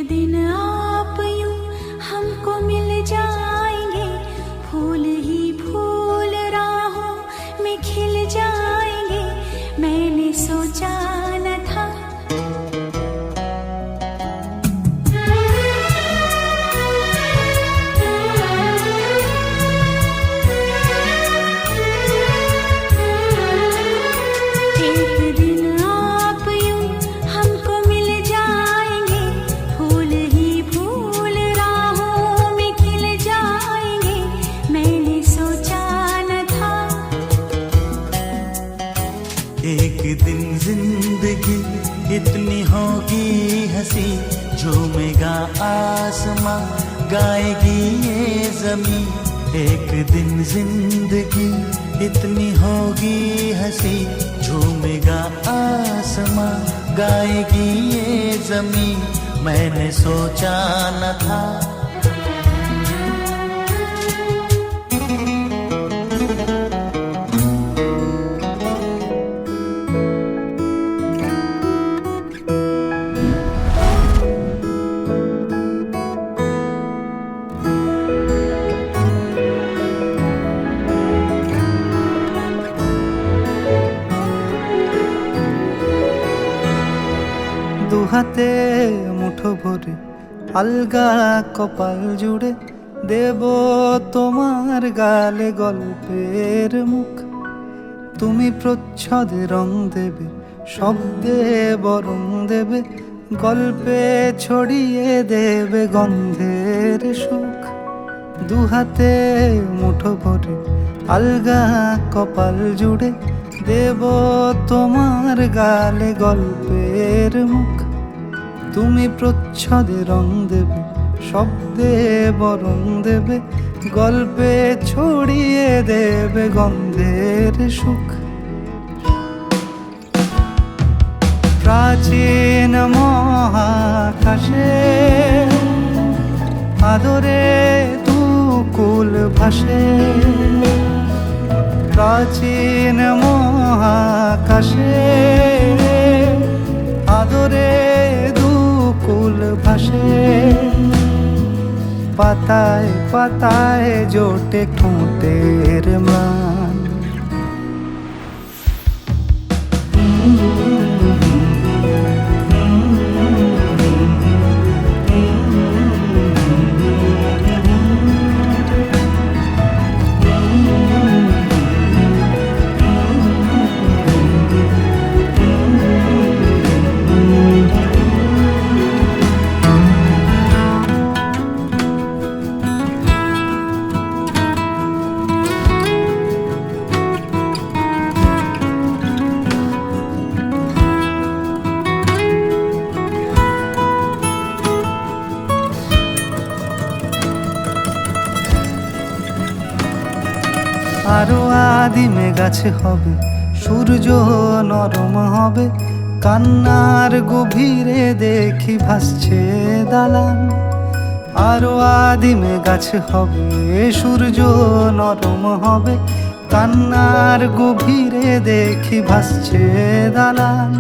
दिन आप यूं हमको मिल जाएंगे, फूल ही फूल राहों में खिल जाएंगे, मैंने सोचा न था। एक दिन जिंदगी इतनी होगी हंसी, झूमेगा आसमां, गाएगी ये जमीन। एक दिन जिंदगी इतनी होगी हंसी, झूमेगा आसमां, गाएगी ये जमीन, मैंने सोचा न था। দুহাতে মুঠো ভরে আলগা কপাল জুড়ে দেব তোমার গালে গল্পের মুখ। তুমি প্রচ্ছদে রং দেবে, শব্দে বরং দেবে, গল্পে ছড়িয়ে দেবে গন্ধের সুখ। দুহাতে মুঠো ভরে আলগা কপাল জুড়ে দেব তোমার গালে গল্পের মুখ। তুমি প্রচ্ছদে রং দেবে, শব্দে বরং দেবে, গল্পে ছড়িয়ে দেবে গন্ধের সুখ। প্রাচীন মহাকাশে আদরে দুকুল ভাসে, প্রাচীন মহাকাশে আদরে দুকুল ভাসে, পাতায় পাতায় জোটে ঠোঁটের ম্লান। আরো আদিমে গাছে হবে, সূর্য নরম হবে, কান্নার গভীরে দেখি ভাসছে দালান। আরো আদিমে গাছে হবে, সূর্য নরম হবে, কান্নার গভীরে দেখি ভাসছে দালান।